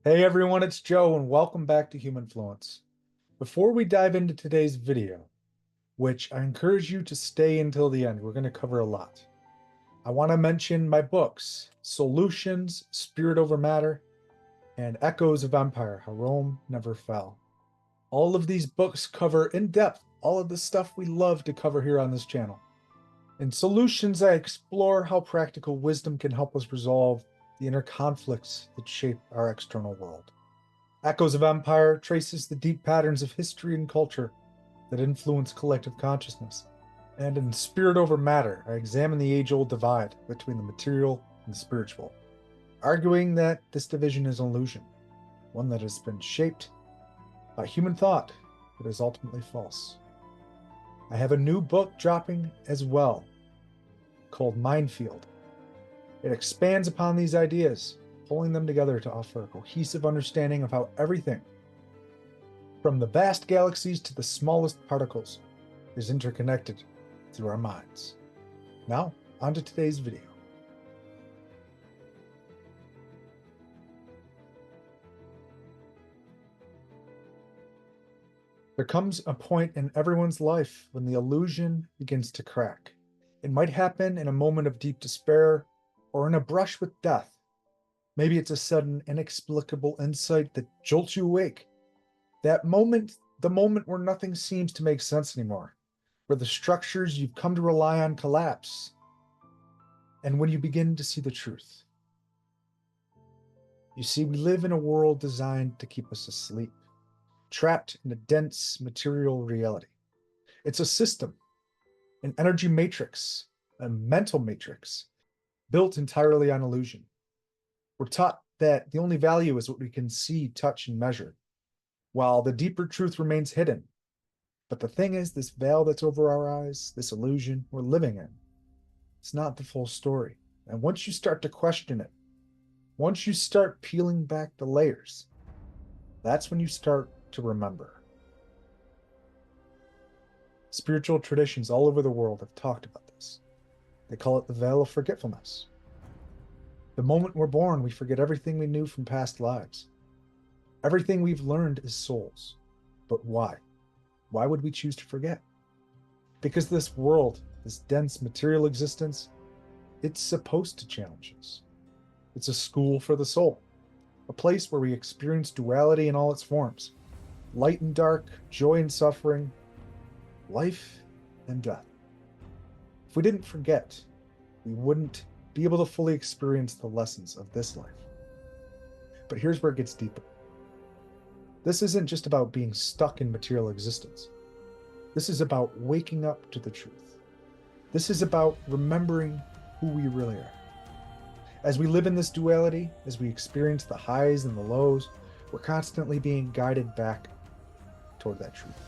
Hey everyone, it's Joe and welcome back to Humanfluence. Before we dive into today's video, which I encourage you to stay until the end, we're going to cover a lot. I want to mention my books, Solutions, Spirit Over Matter, and Echoes of Empire, How Rome Never Fell. All of these books cover in depth all of the stuff we love to cover here on this channel. In Solutions, I explore how practical wisdom can help us resolve the inner conflicts that shape our external world. Echoes of Empire traces the deep patterns of history and culture that influence collective consciousness. And in Spirit Over Matter, I examine the age-old divide between the material and the spiritual, arguing that this division is an illusion, one that has been shaped by human thought, but is ultimately false. I have a new book dropping as well, called Minefield. It expands upon these ideas, pulling them together to offer a cohesive understanding of how everything, from the vast galaxies to the smallest particles, is interconnected through our minds. Now, on to today's video. There comes a point in everyone's life when the illusion begins to crack. It might happen in a moment of deep despair or in a brush with death. Maybe it's a sudden, inexplicable insight that jolts you awake. That moment, the moment where nothing seems to make sense anymore, where the structures you've come to rely on collapse, and when you begin to see the truth. You see, we live in a world designed to keep us asleep, trapped in a dense material reality. It's a system, an energy matrix, a mental matrix, built entirely on illusion. We're taught that the only value is what we can see, touch, and measure, while the deeper truth remains hidden. But the thing is, this veil that's over our eyes, this illusion we're living in, it's not the full story. And once you start to question it, once you start peeling back the layers, that's when you start to remember. Spiritual traditions all over the world have talked about this. They call it the Veil of Forgetfulness. The moment we're born, we forget everything we knew from past lives. Everything we've learned as souls. But why? Why would we choose to forget? Because this world, this dense material existence, it's supposed to challenge us. It's a school for the soul, a place where we experience duality in all its forms, light and dark, joy and suffering, life and death. If we didn't forget, we wouldn't be able to fully experience the lessons of this life. But here's where it gets deeper. This isn't just about being stuck in material existence. This is about waking up to the truth. This is about remembering who we really are. As we live in this duality, as we experience the highs and the lows, we're constantly being guided back toward that truth.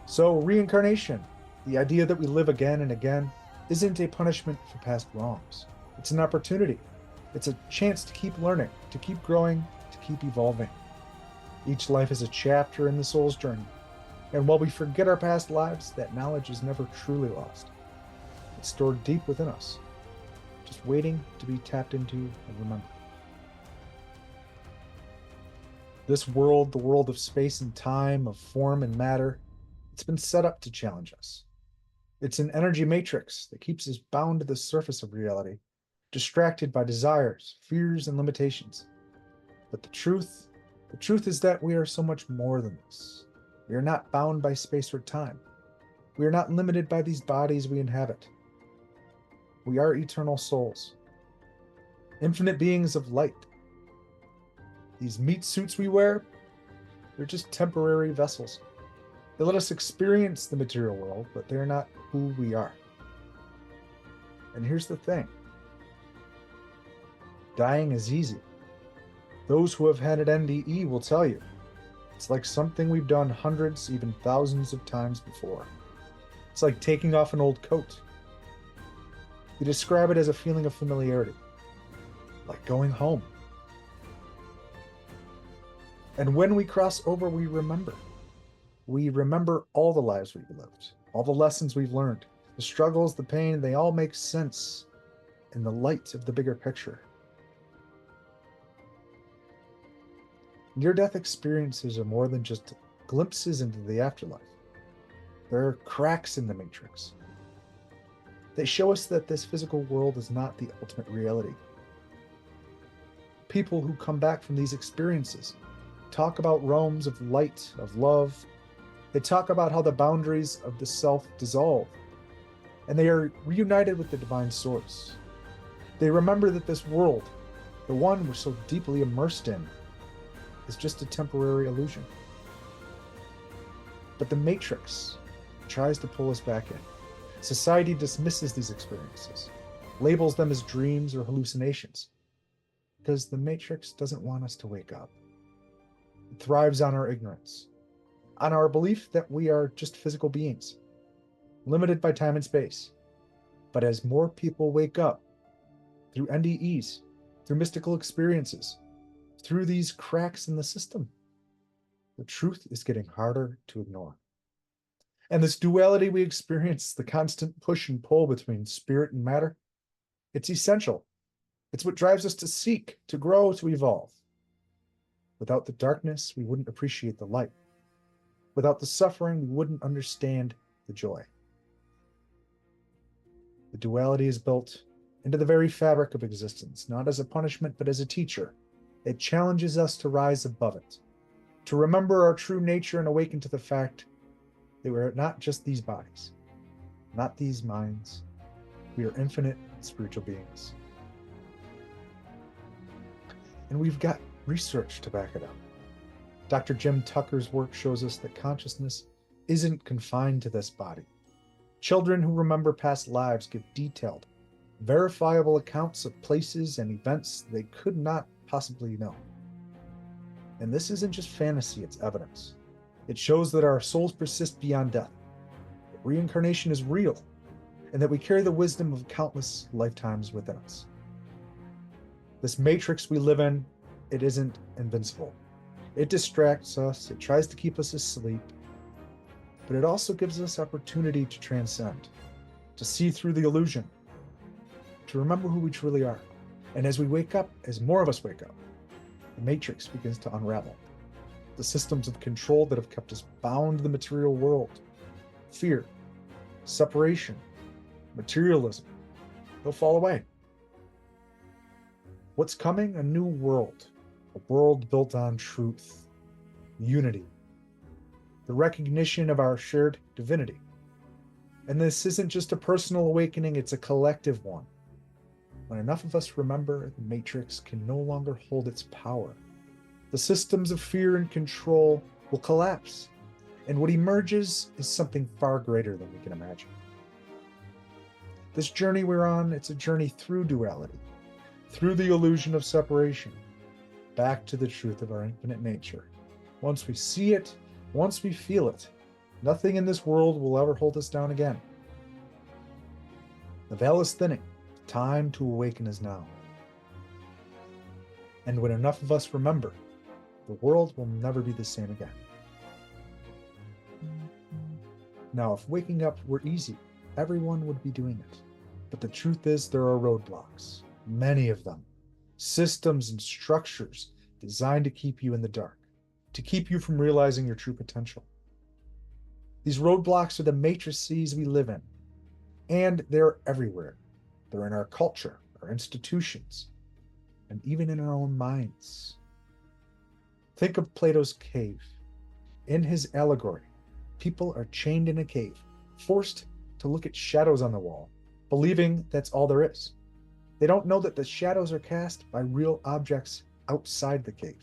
So, reincarnation, the idea that we live again and again, isn't a punishment for past wrongs. It's an opportunity. It's a chance to keep learning, to keep growing, to keep evolving. Each life is a chapter in the soul's journey. And while we forget our past lives, that knowledge is never truly lost. It's stored deep within us, just waiting to be tapped into and remembered. This world, the world of space and time, of form and matter, it's been set up to challenge us. It's an energy matrix that keeps us bound to the surface of reality, distracted by desires, fears, and limitations. But the truth is that we are so much more than this. We are not bound by space or time. We are not limited by these bodies we inhabit. We are eternal souls, infinite beings of light. These meat suits we wear, they're just temporary vessels. They let us experience the material world, but they're not who we are. And here's the thing. Dying is easy. Those who have had an NDE will tell you. It's like something we've done hundreds, even thousands of times before. It's like taking off an old coat. They describe it as a feeling of familiarity, like going home. And when we cross over, we remember. We remember all the lives we've lived, all the lessons we've learned, the struggles, the pain, they all make sense in the light of the bigger picture. Near-death experiences are more than just glimpses into the afterlife. There are cracks in the matrix. They show us that this physical world is not the ultimate reality. People who come back from these experiences talk about realms of light, of love. They talk about how the boundaries of the self dissolve, and they are reunited with the divine source. They remember that this world, the one we're so deeply immersed in, is just a temporary illusion. But the Matrix tries to pull us back in. Society dismisses these experiences, labels them as dreams or hallucinations, because the Matrix doesn't want us to wake up. It thrives on our ignorance, on our belief that we are just physical beings, limited by time and space. But as more people wake up, through NDEs, through mystical experiences, through these cracks in the system, the truth is getting harder to ignore. And this duality we experience, the constant push and pull between spirit and matter, it's essential. It's what drives us to seek, to grow, to evolve. Without the darkness, we wouldn't appreciate the light. Without the suffering, we wouldn't understand the joy. The duality is built into the very fabric of existence, not as a punishment, but as a teacher. It challenges us to rise above it, to remember our true nature and awaken to the fact that we're not just these bodies, not these minds. We are infinite spiritual beings. And we've got research to back it up. Dr. Jim Tucker's work shows us that consciousness isn't confined to this body. Children who remember past lives give detailed, verifiable accounts of places and events they could not possibly know. And this isn't just fantasy, it's evidence. It shows that our souls persist beyond death, that reincarnation is real, and that we carry the wisdom of countless lifetimes within us. This matrix we live in, it isn't invincible. It distracts us, it tries to keep us asleep, but it also gives us opportunity to transcend, to see through the illusion, to remember who we truly are. And as we wake up, as more of us wake up, the matrix begins to unravel. The systems of control that have kept us bound to the material world, fear, separation, materialism, they'll fall away. What's coming? A new world, a world built on truth, unity, the recognition of our shared divinity. And this isn't just a personal awakening, it's a collective one. When enough of us remember, the matrix can no longer hold its power. The systems of fear and control will collapse, and what emerges is something far greater than we can imagine. This journey we're on, it's a journey through duality, through the illusion of separation, back to the truth of our infinite nature. Once we see it, once we feel it, nothing in this world will ever hold us down again. The veil is thinning. Time to awaken is now. And when enough of us remember, the world will never be the same again. Now, if waking up were easy, everyone would be doing it. But the truth is, there are roadblocks, many of them, systems and structures designed to keep you in the dark, to keep you from realizing your true potential. These roadblocks are the matrices we live in, and they're everywhere. They're in our culture, our institutions, and even in our own minds. Think of Plato's cave. In his allegory, people are chained in a cave, forced to look at shadows on the wall, believing that's all there is. They don't know that the shadows are cast by real objects outside the cave.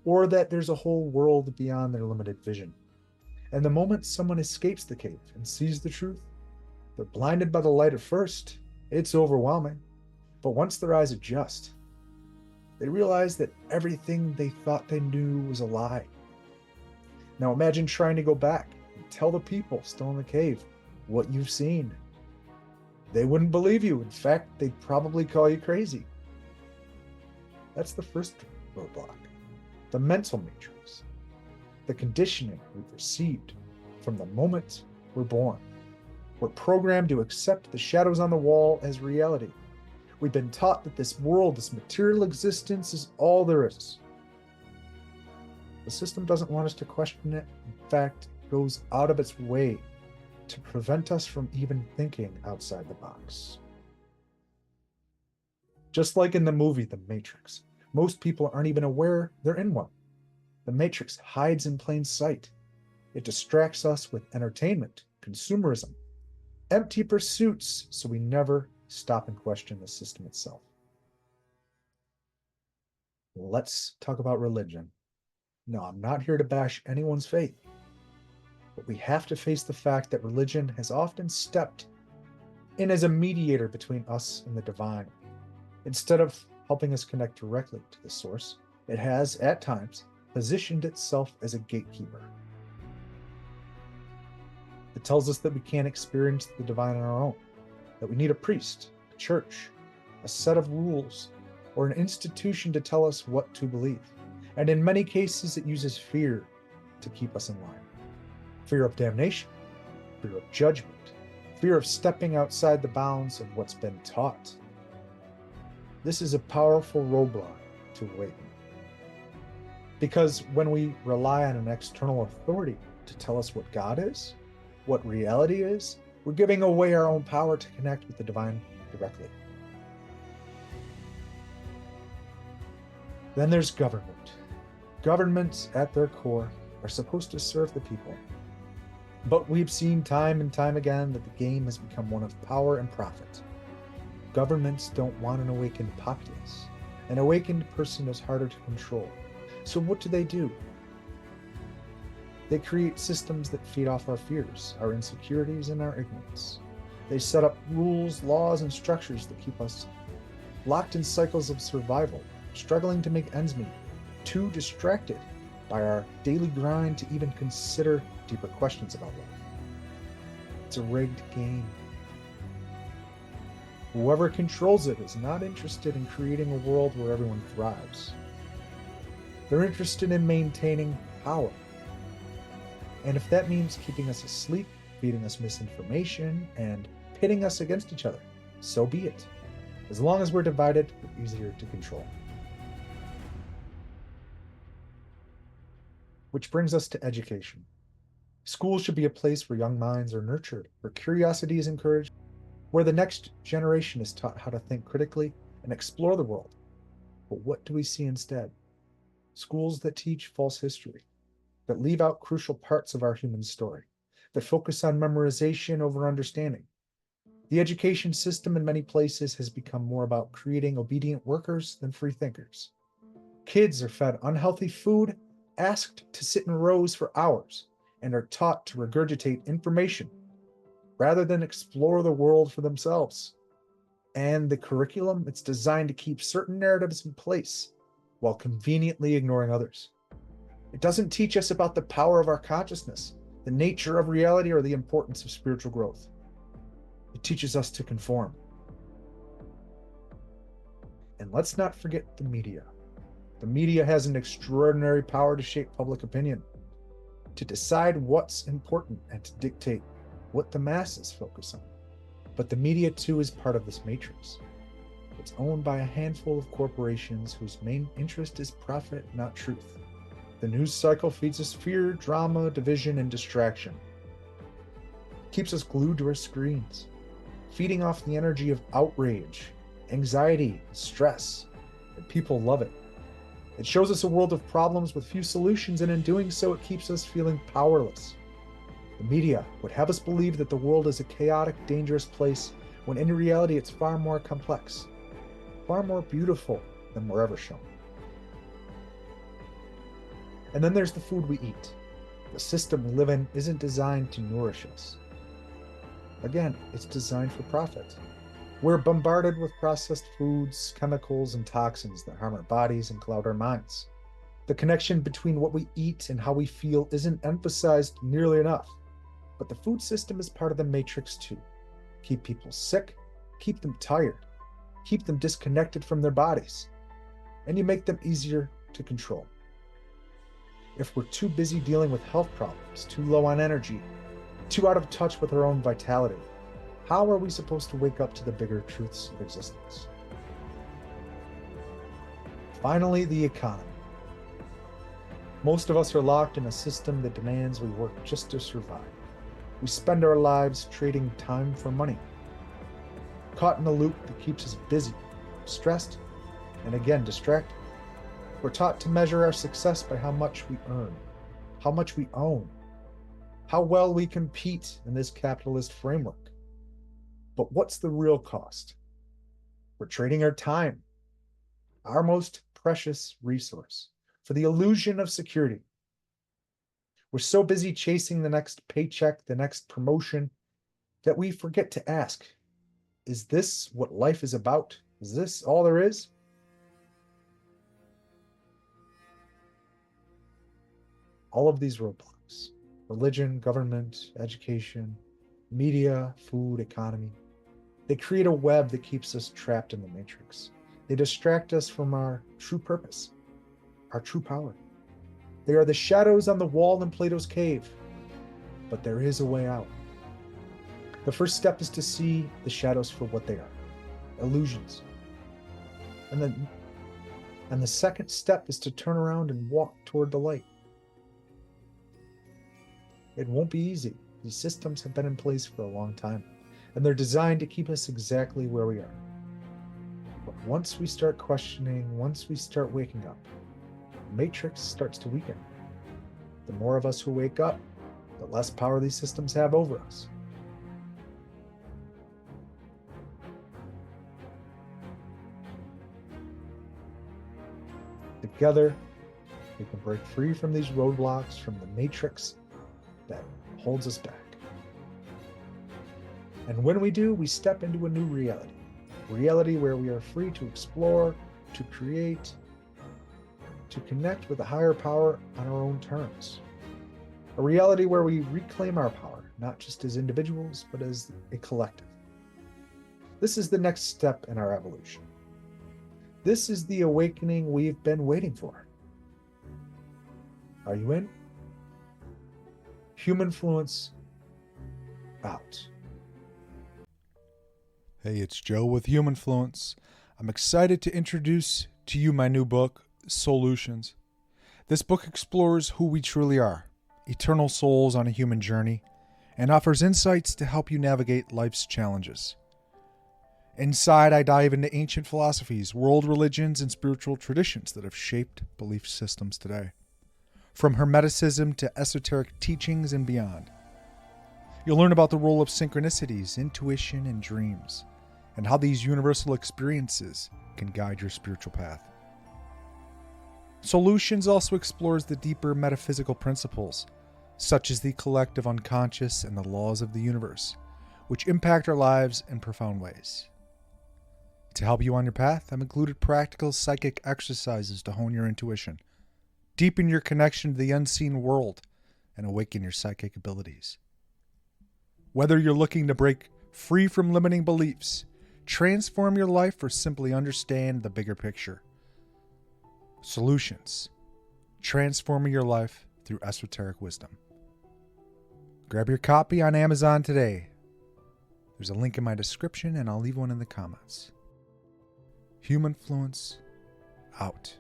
Or that there's a whole world beyond their limited vision. And the moment someone escapes the cave and sees the truth, they're blinded by the light at first. It's overwhelming. But once their eyes adjust, they realize that everything they thought they knew was a lie. Now imagine trying to go back and tell the people still in the cave what you've seen. They wouldn't believe you. In fact, they'd probably call you crazy. That's the first roadblock, the mental matrix, the conditioning we've received from the moment we're born. We're programmed to accept the shadows on the wall as reality. We've been taught that this world, this material existence, is all there is. The system doesn't want us to question it. In fact, it goes out of its way to prevent us from even thinking outside the box. Just like in the movie The Matrix, most people aren't even aware they're in one. The Matrix hides in plain sight. It distracts us with entertainment, consumerism, empty pursuits, so we never stop and question the system itself. Let's talk about religion. No, I'm not here to bash anyone's faith, but we have to face the fact that religion has often stepped in as a mediator between us and the divine. Instead of helping us connect directly to the source, it has, at times, positioned itself as a gatekeeper. It tells us that we can't experience the divine on our own, that we need a priest, a church, a set of rules, or an institution to tell us what to believe. And in many cases, it uses fear to keep us in line. Fear of damnation, fear of judgment, fear of stepping outside the bounds of what's been taught. This is a powerful roadblock to awaken. Because when we rely on an external authority to tell us what God is, what reality is, we're giving away our own power to connect with the divine directly. Then there's government. Governments, at their core, are supposed to serve the people. But we've seen time and time again that the game has become one of power and profit. Governments don't want an awakened populace. An awakened person is harder to control. So what do? They create systems that feed off our fears, our insecurities, and our ignorance. They set up rules, laws, and structures that keep us locked in cycles of survival, struggling to make ends meet, too distracted by our daily grind to even consider deeper questions about life. It's a rigged game. Whoever controls it is not interested in creating a world where everyone thrives. They're interested in maintaining power. And if that means keeping us asleep, feeding us misinformation, and pitting us against each other, so be it. As long as we're divided, we're easier to control. Which brings us to education. Schools should be a place where young minds are nurtured, where curiosity is encouraged, where the next generation is taught how to think critically and explore the world. But what do we see instead? Schools that teach false history, that leave out crucial parts of our human story, that focus on memorization over understanding. The education system in many places has become more about creating obedient workers than free thinkers. Kids are fed unhealthy food, asked to sit in rows for hours, and are taught to regurgitate information rather than explore the world for themselves. And the curriculum, it's designed to keep certain narratives in place while conveniently ignoring others. It doesn't teach us about the power of our consciousness, the nature of reality, or the importance of spiritual growth. It teaches us to conform. And let's not forget the media. The media has an extraordinary power to shape public opinion, to decide what's important, and to dictate what the masses focus on. But the media too is part of this matrix. It's owned by a handful of corporations whose main interest is profit, not truth. The news cycle feeds us fear, drama, division, and distraction. Keeps us glued to our screens, feeding off the energy of outrage, anxiety, stress, and people love it. It shows us a world of problems with few solutions, and in doing so, it keeps us feeling powerless. The media would have us believe that the world is a chaotic, dangerous place, when in reality it's far more complex, far more beautiful than we're ever shown. And then there's the food we eat. The system we live in isn't designed to nourish us. Again, it's designed for profit. We're bombarded with processed foods, chemicals, and toxins that harm our bodies and cloud our minds. The connection between what we eat and how we feel isn't emphasized nearly enough. But the food system is part of the matrix too. Keep people sick, keep them tired, keep them disconnected from their bodies, and you make them easier to control. If we're too busy dealing with health problems, too low on energy, too out of touch with our own vitality, how are we supposed to wake up to the bigger truths of existence? Finally, the economy. Most of us are locked in a system that demands we work just to survive. We spend our lives trading time for money, caught in a loop that keeps us busy, stressed, and again distracted. We're taught to measure our success by how much we earn, how much we own, how well we compete in this capitalist framework. But what's the real cost? We're trading our time, our most precious resource, for the illusion of security. We're so busy chasing the next paycheck, the next promotion, that we forget to ask, is this what life is about? Is this all there is? All of these roadblocks, religion, government, education, media, food, economy, they create a web that keeps us trapped in the matrix. They distract us from our true purpose, our true power. They are the shadows on the wall in Plato's cave, but there is a way out. The first step is to see the shadows for what they are, illusions. And the second step is to turn around and walk toward the light. It won't be easy. These systems have been in place for a long time, and they're designed to keep us exactly where we are. But once we start questioning, once we start waking up, the matrix starts to weaken. The more of us who wake up, the less power these systems have over us. Together, we can break free from these roadblocks, from the matrix that holds us back. And when we do, we step into a new reality. A reality where we are free to explore, to create, to connect with a higher power on our own terms. A reality where we reclaim our power, not just as individuals, but as a collective. This is the next step in our evolution. This is the awakening we've been waiting for. Are you in? Humanfluence out. Hey, it's Joe with Humanfluence. I'm excited to introduce to you my new book, Solutions. This book explores who we truly are, eternal souls on a human journey, and offers insights to help you navigate life's challenges. Inside, I dive into ancient philosophies, world religions, and spiritual traditions that have shaped belief systems today, from Hermeticism to esoteric teachings and beyond. You'll learn about the role of synchronicities, intuition, and dreams, and how these universal experiences can guide your spiritual path. Solutions also explores the deeper metaphysical principles, such as the collective unconscious and the laws of the universe, which impact our lives in profound ways. To help you on your path, I've included practical psychic exercises to hone your intuition, deepen your connection to the unseen world, and awaken your psychic abilities. Whether you're looking to break free from limiting beliefs, transform your life, or simply understand the bigger picture, Solutions, transforming your life through esoteric wisdom. Grab your copy on Amazon today. There's a link in my description, and I'll leave one in the comments. Humanfluence out.